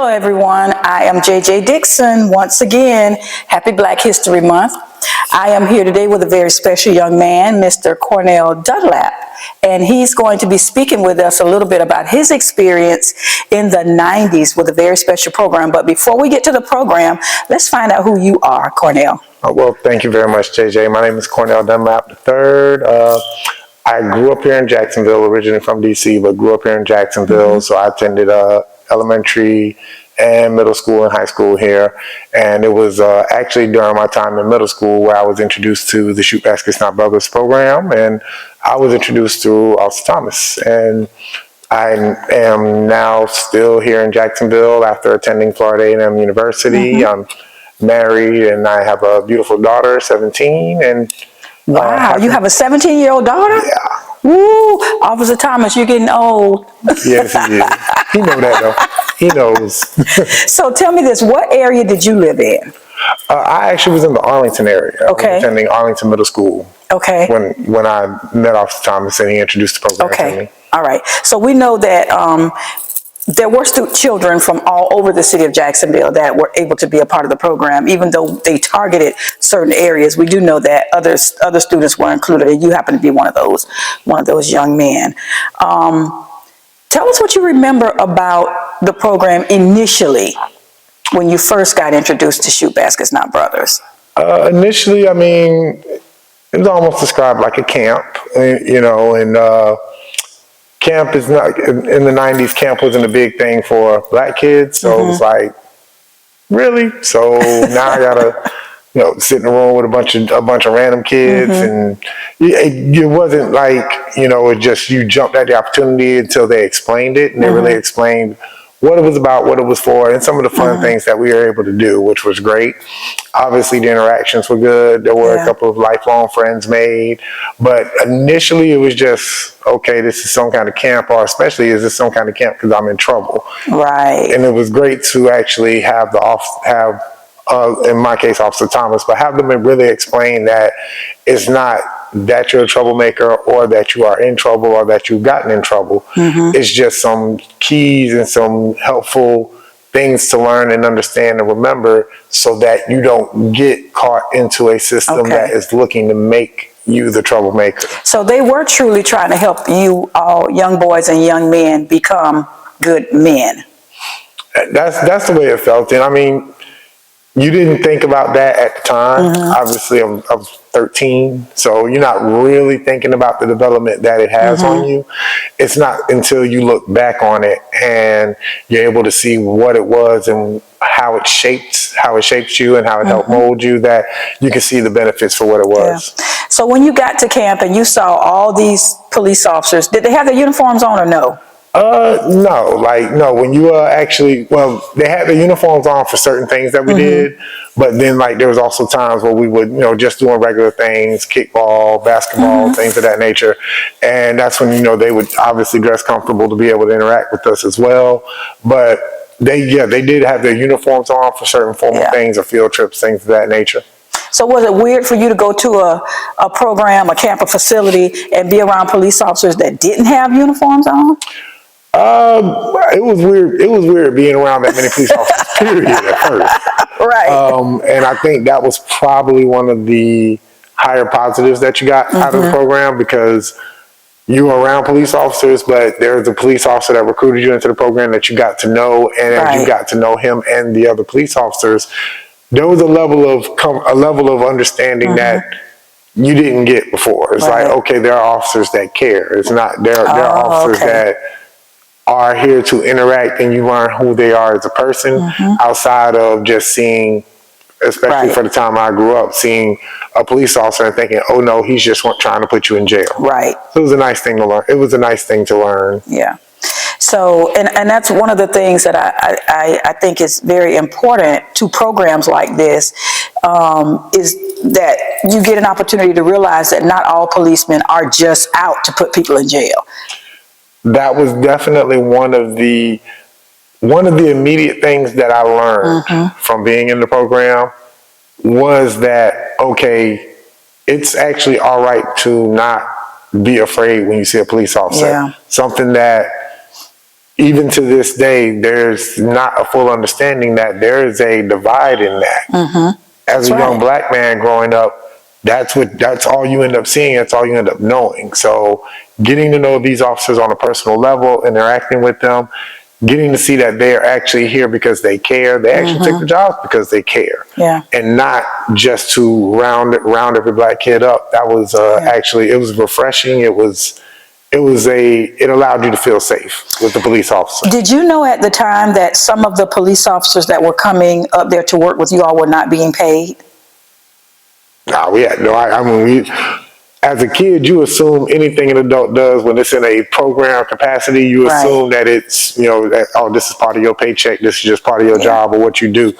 Hello everyone, I am JJ Dixon. Once again, happy Black History Month. I am here today with a very special young man, Mr. Cornell Dunlap, and he's going to be speaking with us a little bit about his experience in the 90s with a very special program. But before we get to the program, let's find out who you are, Cornell. Well, thank you very much, JJ. My name is Cornell Dunlap III. I grew up here in Jacksonville, originally from DC, but grew up here in Jacksonville. So I attended elementary and middle school and high school here. And it was actually during my time in middle school where I was introduced to the Shoot Baskets Not Brothers program. And I was introduced through Officer Thomas. And I am now still here in Jacksonville after attending Florida A&M University. I'm married and I have a beautiful daughter, 17. And wow, you have a 17-year-old daughter? Yeah. Woo, Officer Thomas, you're getting old. Yes, he is. He knows that though. He knows. So tell me this, what area did you live in? I actually was in the Arlington area. Okay. I was attending Arlington Middle School. Okay. When I met Officer Thomas and he introduced the program to me. All right. So we know that there were children from all over the city of Jacksonville that were able to be a part of the program, even though they targeted certain areas. We do know that other students were included, and you happen to be one of those young men. Tell us what you remember about the program initially when you first got introduced to Shoot Baskets Not Brothers. Initially, I mean, it was almost described like a camp, you know, and camp is not, in the 90s, camp wasn't a big thing for black kids. So it was like, really? So now I gotta, you know, sit in a room with a bunch of random kids. And it wasn't like, you know, it just, you jumped at the opportunity until they explained it. And they really explained what it was about, what it was for, and some of the fun things that we were able to do, which was great. Obviously, the interactions were good. There were a couple of lifelong friends made. But initially, it was just, okay, this is some kind of camp, or especially, is this some kind of camp because I'm in trouble? Right. And it was great to actually have in my case, Officer Thomas, but have them really explain that it's not that you're a troublemaker or that you are in trouble or that you've gotten in trouble. It's just some keys and some helpful things to learn and understand and remember so that you don't get caught into a system that is looking to make you the troublemaker. So they were truly trying to help you all young boys and young men become good men. That's the way it felt. And I mean, you didn't think about that at the time. Obviously, I was 13, so you're not really thinking about the development that it has on you. It's not until you look back on it and you're able to see what it was and how it shaped you and how it helped mold you that you can see the benefits for what it was. So when you got to camp and you saw all these police officers, did they have their uniforms on or no? No, when you actually, well, they had the uniforms on for certain things that we did, but then like there was also times where we would, you know, just doing regular things, kickball, basketball, things of that nature. And that's when, you know, they would obviously dress comfortable to be able to interact with us as well. But they did have their uniforms on for certain formal things or field trips, things of that nature. So was it weird for you to go to a program, a camp, a facility, and be around police officers that didn't have uniforms on? It was weird. It was weird being around that many police officers, period, at first. Right. And I think that was probably one of the higher positives that you got out of the program, because you were around police officers, but there was a police officer that recruited you into the program that you got to know, and as you got to know him and the other police officers, there was a level of understanding that you didn't get before. It's like, okay, there are officers that care. It's not there are officers that are here to interact, and you learn who they are as a person outside of just seeing, especially for the time I grew up, seeing a police officer and thinking, oh no, he's just trying to put you in jail. Right. So it was a nice thing to learn. It was a nice thing to learn. Yeah. So, and that's one of the things that I think is very important to programs like this, is that you get an opportunity to realize that not all policemen are just out to put people in jail. That was definitely one of the immediate things that I learned from being in the program was that, okay, it's actually all right to not be afraid when you see a police officer. Something that even to this day, there's not a full understanding that there is a divide in that. As a young black man growing up, that's all you end up seeing. That's all you end up knowing. So getting to know these officers on a personal level, interacting with them, getting to see that they're actually here because they care. They actually take the jobs because they care. Yeah. And not just to round every black kid up. That was actually, it was refreshing. It allowed you to feel safe with the police officer. Did you know at the time that some of the police officers that were coming up there to work with you all were not being paid? No, we had no. I mean, as a kid, you assume anything an adult does when it's in a program capacity, you assume that it's, that, this is part of your paycheck. This is just part of your job or what you do.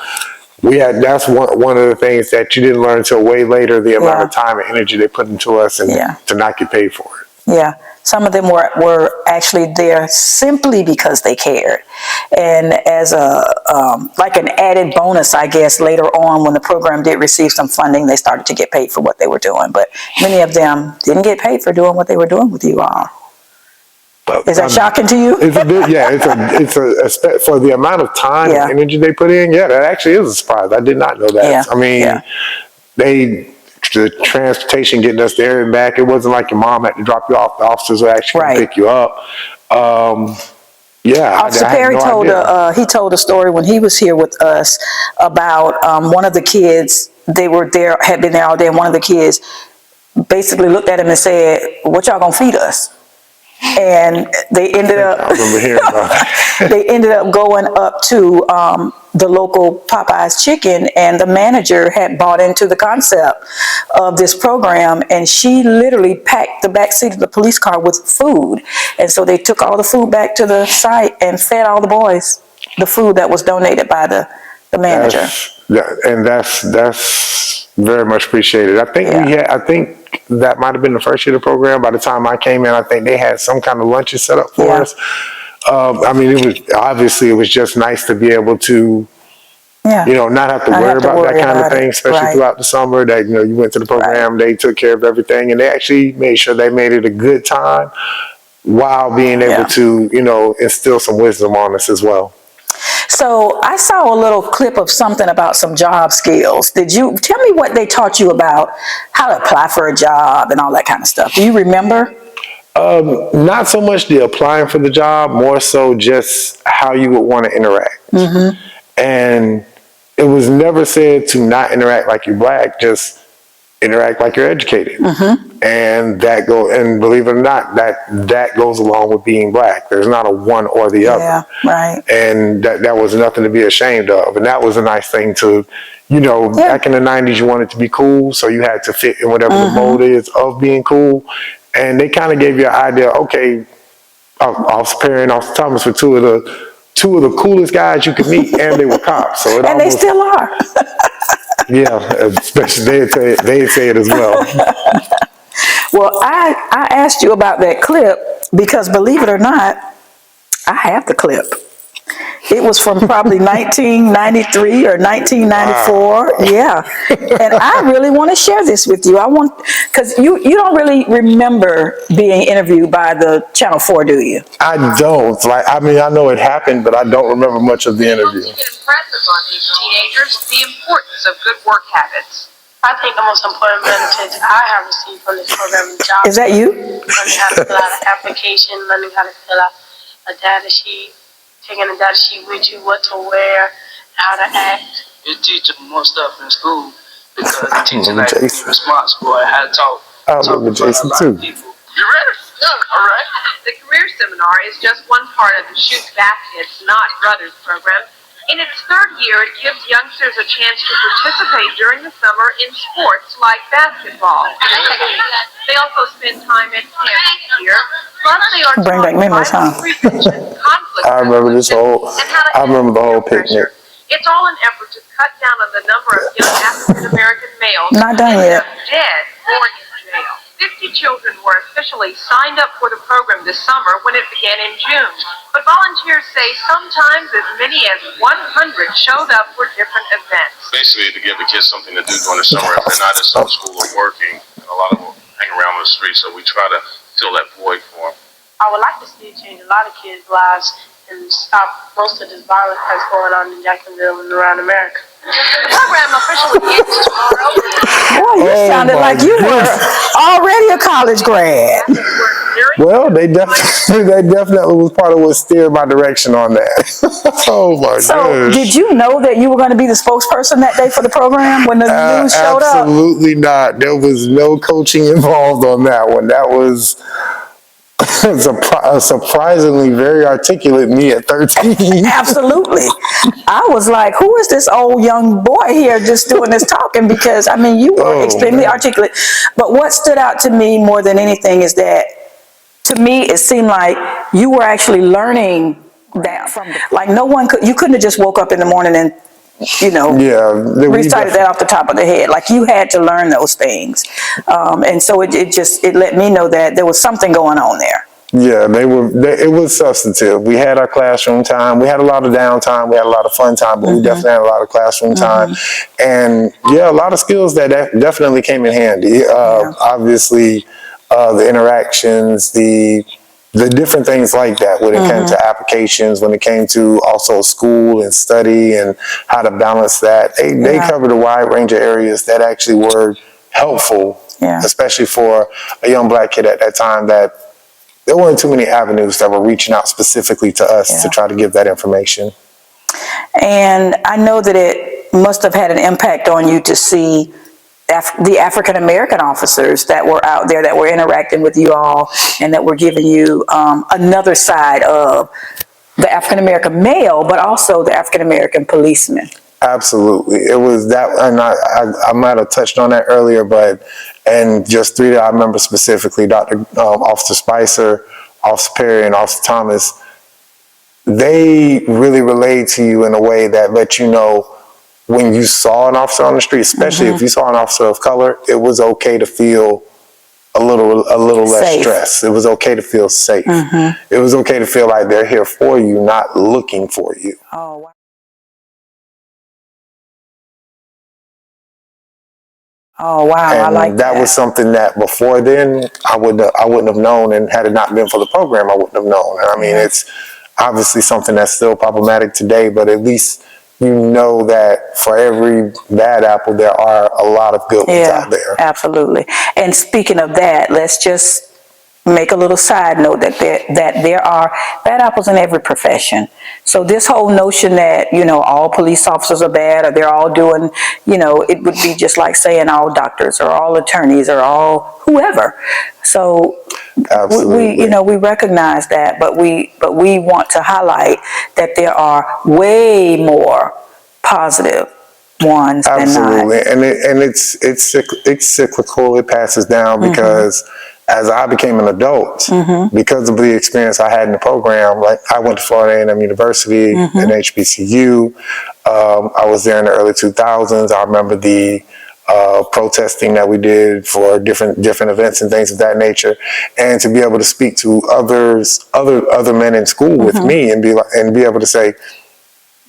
That's one of the things that you didn't learn until way later, the amount of time and energy they put into us and to not get paid for it. Yeah. Some of them were actually there simply because they cared. And as like an added bonus, I guess, later on when the program did receive some funding, they started to get paid for what they were doing. But many of them didn't get paid for doing what they were doing with you all. Is that shocking to you? It's a bit, it's for the amount of time and energy they put in. Yeah, that actually is a surprise. I did not know that. Yeah. I mean, the transportation getting us there and back, it wasn't like your mom had to drop you off. The officers would actually come pick you up. Officer Perry told a story when he was here with us about one of the kids. They were there, had been there all day, and one of the kids basically looked at him and said, "What y'all gonna feed us?" And they ended up I remember hearing about that. they ended up going up to the local Popeye's Chicken, and the manager had bought into the concept of this program, and she literally packed the back seat of the police car with food. And so they took all the food back to the site and fed all the boys the food that was donated by the manager. That's very much appreciated. I think that might have been the first year of the program. By the time I came in, I think they had some kind of lunches set up for us. I mean, it was just nice to be able to, not have to worry about that kind of thing, especially throughout the summer. That you went to the program, they took care of everything, and they actually made sure they made it a good time while being able to, instill some wisdom on us as well. So I saw a little clip of something about some job skills. Did you tell me what they taught you about how to apply for a job and all that kind of stuff? Do you remember? Not so much the applying for the job, more so just how you would want to interact. And it was never said to not interact like you're black, just interact like you're educated. And believe it or not, that goes along with being black. There's not a one or the other. And that was nothing to be ashamed of. And that was a nice thing to, back in the 90s, you wanted to be cool, so you had to fit in whatever the mode is of being cool. And they kind of gave you an idea, okay, Officer Perry and Officer Thomas were two of the coolest guys you could meet, and they were cops. So they still are. Especially they'd say it as well. Well, I asked you about that clip because, believe it or not, I have the clip. It was from probably 1993 or 1994. Yeah. And I really want to share this with you. Because you don't really remember being interviewed by the Channel 4, do you? I don't. I know it happened, but I don't remember much of the interview. It impresses on these teenagers the importance of good work habits. I think the most important benefits I have received from this program is job. Is that you? Learning how to fill out an application, learning how to fill out a data sheet, taking a data sheet with you, what to wear, how to act. You teach them more stuff in school because it teaches them how to be responsible and how to talk. I remember Jason too. You ready? Yeah, all right. The Career Seminar is just one part of the Shoot Back It's Not Brothers program. In its third year, it gives youngsters a chance to participate during the summer in sports like basketball. They also spend time at camp each year. Plus, they are Bring back memories, huh? I remember the whole picnic. It's all an effort to cut down on the number of young African American males Not done yet. dead or in jail. 50 children were officially signed up for the program this summer when it began in June. But volunteers say sometimes as many as 100 showed up for different events. Basically, to give the kids something to do during the summer if they're not at some school or working. And a lot of them hang around on the street, so we try to fill that void for them. I would like to see it change a lot of kids' lives in stop most of this violence that's going on in Jacksonville and around America. The program officially ends tomorrow. Boy, you sounded my like you were already a college grad. Well, they definitely was part of what steered my direction on that. Oh my So, gosh. did you know that you were going to be the spokesperson that day for the program when the news showed up? Absolutely not. There was no coaching involved on that one. That was a surprisingly very articulate me at 13. Absolutely. I was like, who is this old young boy here just doing this talking? Because, I mean, you were extremely articulate. But what stood out to me more than anything is that, to me, it seemed like you were actually learning that from, like, no one could, you couldn't have just woke up in the morning and, you know, recited that off the top of the head. Like, you had to learn those things. And so it let me know that there was something going on there. Yeah, it was substantive. We had our classroom time. We had a lot of downtime. We had a lot of fun time, but we definitely had a lot of classroom time. And yeah, a lot of skills that definitely came in handy. Obviously, the interactions, the different things like that when it came to applications, when it came to also school and study and how to balance that. They covered a wide range of areas that actually were helpful, especially for a young black kid at that time, that there weren't too many avenues that were reaching out specifically to us to try to give that information. And I know that it must have had an impact on you to see the African-American officers that were out there, that were interacting with you all, and that were giving you another side of the African-American male, but also the African-American policeman. Absolutely. It was that, and I might have touched on that earlier, and just three that I remember specifically, Officer Spicer, Officer Perry, and Officer Thomas, they really relayed to you in a way that let you know when you saw an officer on the street, especially if you saw an officer of color, it was okay to feel a little less stress. It was okay to feel safe. It was okay to feel like they're here for you, not looking for you. Oh, wow. Oh, wow. And I like that. That was something that before then I wouldn't have known, and had it not been for the program, I wouldn't have known. And I mean, it's obviously something that's still problematic today, but at least you know that for every bad apple, there are a lot of good ones out there. Absolutely. And speaking of that, let's just make a little side note that there are bad apples in every profession. So this whole notion that, you know, all police officers are bad, or they're all doing, you know, it would be just like saying all doctors or all attorneys or all whoever. So we you know, we recognize that, but we want to highlight that there are way more positive ones than not. And it's cyclical. It passes down because as I became an adult, because of the experience I had in the program, like I went to Florida A&M University and HBCU. I was there in the early 2000s. I remember the protesting that we did for different events and things of that nature, and to be able to speak to other men in school with me and be able to say,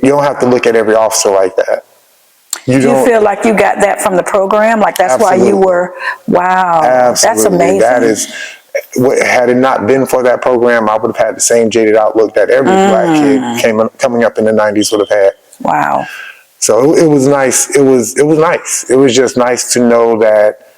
you don't have to look at every officer like that. You feel like you got that from the program? Like that's why you were, wow, that's amazing. That is, had it not been for that program, I would have had the same jaded outlook that every black kid coming up in the 90s would have had. Wow. So it was nice. It was nice. It was just nice to know that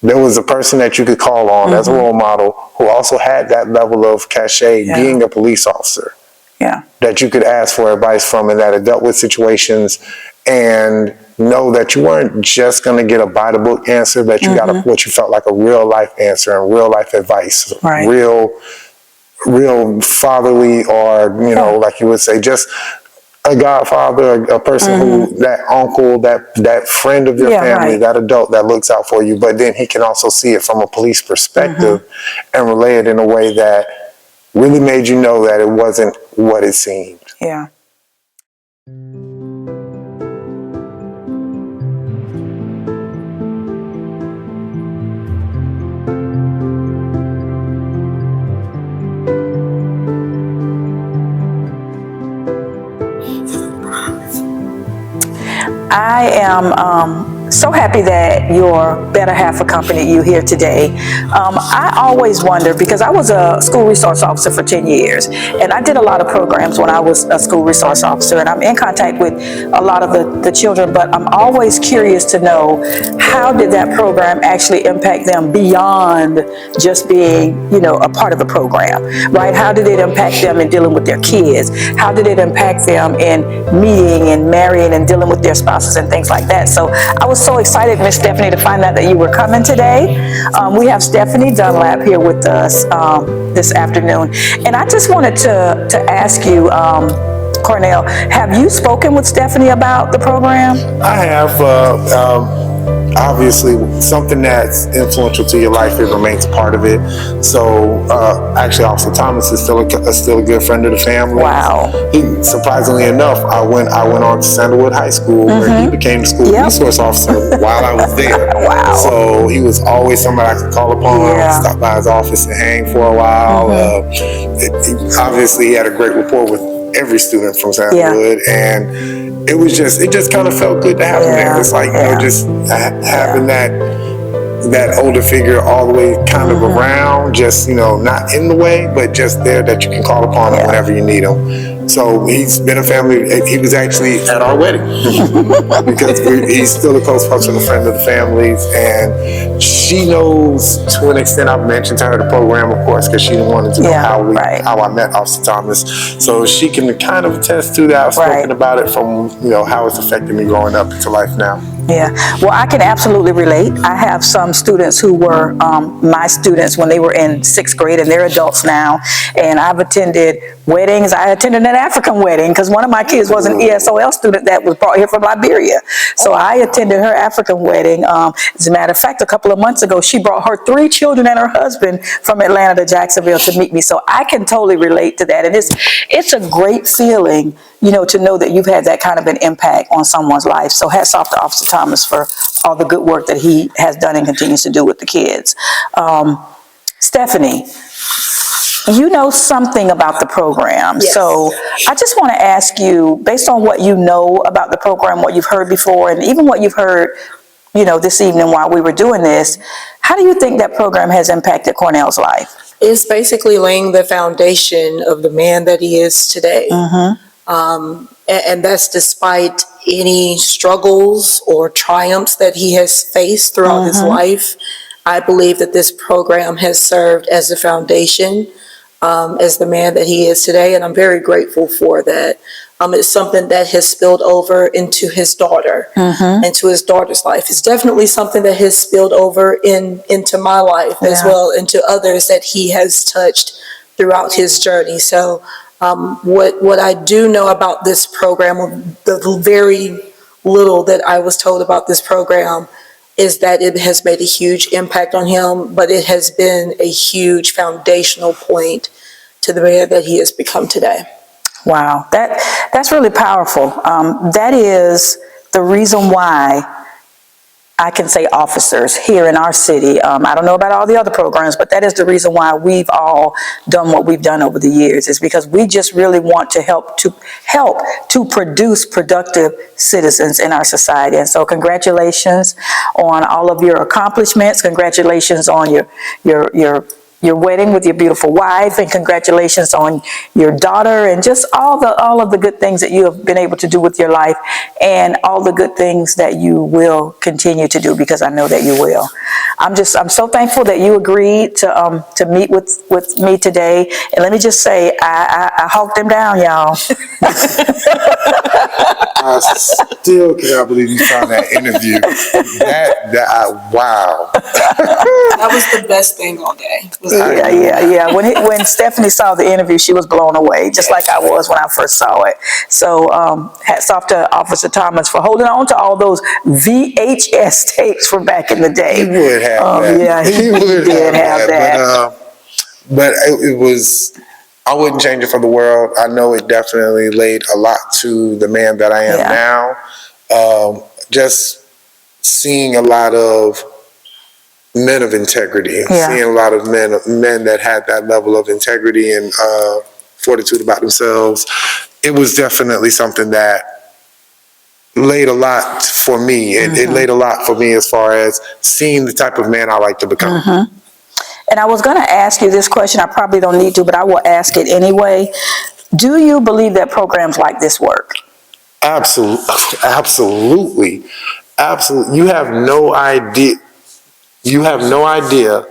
there was a person that you could call on as a role model who also had that level of cachet, being a police officer. Yeah. That you could ask for advice from, and that had dealt with situations, and know that you weren't just going to get a by the book answer, that you got what you felt like a real life answer and real life advice, real fatherly, or, you know, like you would say, just a godfather, a person who, that uncle, that friend of your family, that adult that looks out for you, but then he can also see it from a police perspective and relay it in a way that really made you know that it wasn't what it seemed. Yeah. I am so happy that your better half accompanied you here today. I always wonder, because I was a school resource officer for 10 years, and I did a lot of programs when I was a school resource officer, and I'm in contact with a lot of the children, but I'm always curious to know, how did that program actually impact them beyond just being, a part of the program, right? How did it impact them in dealing with their kids? How did it impact them in meeting and marrying and dealing with their spouses and things like that? So I was so excited, Miss Stephanie, to find out that you were coming today. We have Stephanie Dunlap here with us this afternoon. And I just wanted to ask you, Cornell, have you spoken with Stephanie about the program? I have, obviously, something that's influential to your life, it remains a part of it. So, actually, Officer Thomas is still a good friend of the family. Wow. Surprisingly enough, I went on to Sandalwood High School, where he became the school resource officer while I was there. Wow. So he was always somebody I could call upon, stop by his office and hang for a while. Obviously, he had a great rapport with every student from Sandalwood, and it just kind of felt good to have him there. It's like, just having that older figure all the way kind of around, just, not in the way, but just there that you can call upon him whenever you need him. So he's been a family. He was actually at our wedding because he's still a close functional friend of the family's, and she knows to an extent. I've mentioned to her the program, of course, because she wanted to know how I met Officer Thomas, so she can kind of attest to that. I've spoken about it from how it's affected me growing up into life now. Yeah, well, I can absolutely relate. I have some students who were my students when they were in 6th grade, and they're adults now. And I've attended weddings. I attended an African wedding because one of my kids was an ESOL student that was brought here from Liberia. So I attended her African wedding. As a matter of fact, a couple of months ago, she brought her 3 children and her husband from Atlanta to Jacksonville to meet me. So I can totally relate to that. And it's a great feeling, to know that you've had that kind of an impact on someone's life. So hats off to Officer Thomas for all the good work that he has done and continues to do with the kids. Stephanie, you know something about the program. Yes. So I just want to ask you, based on what you know about the program, what you've heard before, and even what you've heard, this evening while we were doing this, how do you think that program has impacted Cornell's life? It's basically laying the foundation of the man that he is today. And that's despite any struggles or triumphs that he has faced throughout his life. I believe that this program has served as a foundation, as the man that he is today, and I'm very grateful for that. It's something that has spilled over into his daughter, into his daughter's life. It's definitely something that has spilled over into my life as well, into others that he has touched throughout his journey. So what I do know about this program, the very little that I was told about this program, is that it has made a huge impact on him, but it has been a huge foundational point to the man that he has become today. Wow, that's really powerful. That is the reason why I can say officers here in our city. I don't know about all the other programs, but that is the reason why we've all done what we've done over the years, is because we just really want to help to produce productive citizens in our society. And so congratulations on all of your accomplishments. Congratulations on your wedding with your beautiful wife, and congratulations on your daughter, and just all of the good things that you have been able to do with your life, and all the good things that you will continue to do, because I know that you will. I'm so thankful that you agreed to meet with me today. And let me just say, I hawked them down, y'all. I still cannot believe you saw that interview. Wow. That was the best thing all day. Yeah. When Stephanie saw the interview, she was blown away, just like I was when I first saw it. So hats off to Officer Thomas for holding on to all those VHS tapes from back in the day. He would have that. Yeah, he would have that. But it was, I wouldn't change it for the world. I know it definitely laid a lot to the man that I am now. Just seeing a lot of men of integrity, seeing a lot of men that had that level of integrity and fortitude about themselves. It was definitely something that laid a lot for me. It laid a lot for me as far as seeing the type of man I like to become. And I was going to ask you this question. I probably don't need to, but I will ask it anyway. Do you believe that programs like this work? Absolutely. Absolutely. Absolutely. You have no idea. You have no idea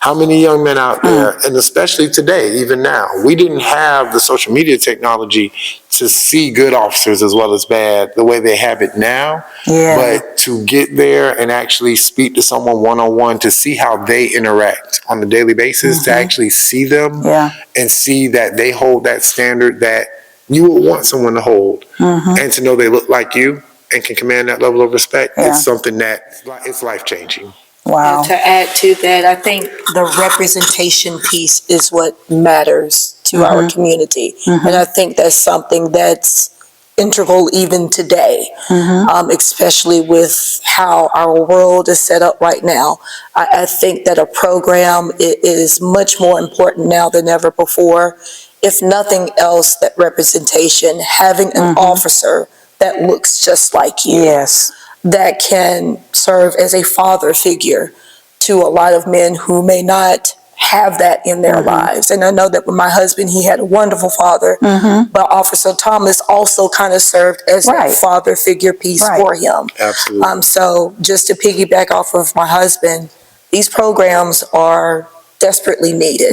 how many young men out there, and especially today, even now, we didn't have the social media technology to see good officers as well as bad the way they have it now. Yeah. But to get there and actually speak to someone one-on-one, to see how they interact on a daily basis, to actually see them and see that they hold that standard that you would want someone to hold, and to know they look like you and can command that level of respect, it's something that it's life-changing. Wow. And to add to that, I think the representation piece is what matters to our community. And I think that's something that's integral even today, especially with how our world is set up right now. I think that a program is much more important now than ever before. If nothing else, that representation, having an officer that looks just like you. Yes. That can serve as a father figure to a lot of men who may not have that in their lives. And I know that with my husband, he had a wonderful father, but Officer Thomas also kind of served as a father figure piece for him. Absolutely. So just to piggyback off of my husband, these programs are desperately needed,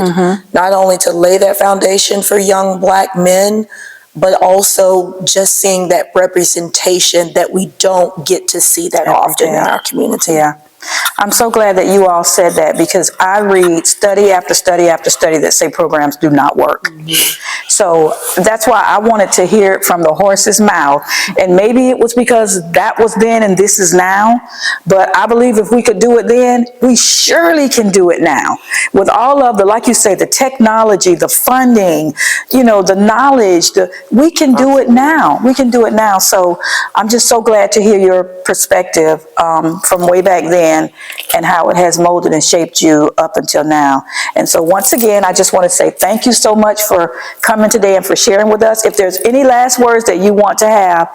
not only to lay that foundation for young Black men, but also just seeing that representation that we don't get to see that often in our community. Yeah. I'm so glad that you all said that, because I read study after study after study that say programs do not work. So that's why I wanted to hear it from the horse's mouth. And maybe it was because that was then and this is now. But I believe if we could do it then, we surely can do it now. With all of the, like you say, the technology, the funding, you know, the knowledge, we can do it now. We can do it now. So I'm just so glad to hear your perspective from way back then, and how it has molded and shaped you up until now. And so once again, I just want to say thank you so much for coming today and for sharing with us. If there's any last words that you want to have.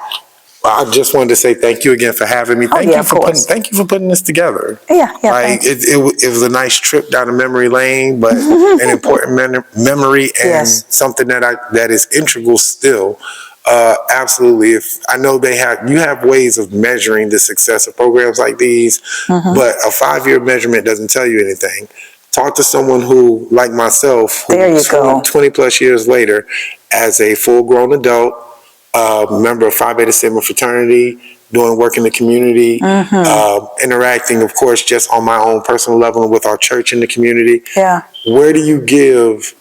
I just wanted to say thank you again for having me. Thank you for putting this together. Yeah. Like it was a nice trip down a memory lane, but an important memory and something that is integral still. Absolutely. If I know you have ways of measuring the success of programs like these, but a 5-year measurement doesn't tell you anything. Talk to someone who, like myself, who 20 plus years later, as a full-grown adult, member of Phi Beta Sigma fraternity, doing work in the community, interacting, of course, just on my own personal level and with our church in the community. Yeah. Where do you give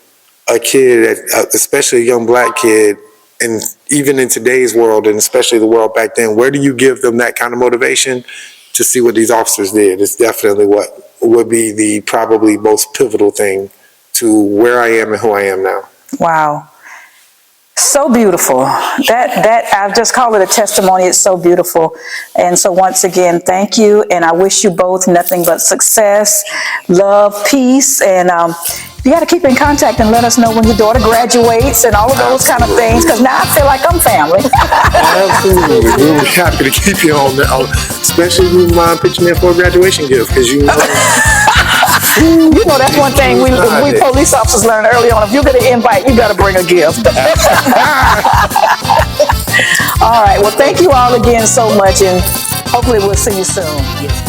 a kid, especially a young Black kid, and even in today's world, and especially the world back then, where do you give them that kind of motivation to see what these officers did? It's definitely what would be the probably most pivotal thing to where I am and who I am now. Wow. So beautiful. That I just call it a testimony. It's so beautiful. And so once again, thank you. And I wish you both nothing but success, love, peace. And you got to keep in contact and let us know when your daughter graduates and all of those kind of things, because now I feel like I'm family. Absolutely. We'll be happy to keep you on that, especially if you mind pitching in for a graduation gift, because you know. You know, that's one thing we police officers learn early on. If you're going to invite, you got to bring a gift. All right. Well, thank you all again so much, and hopefully we'll see you soon.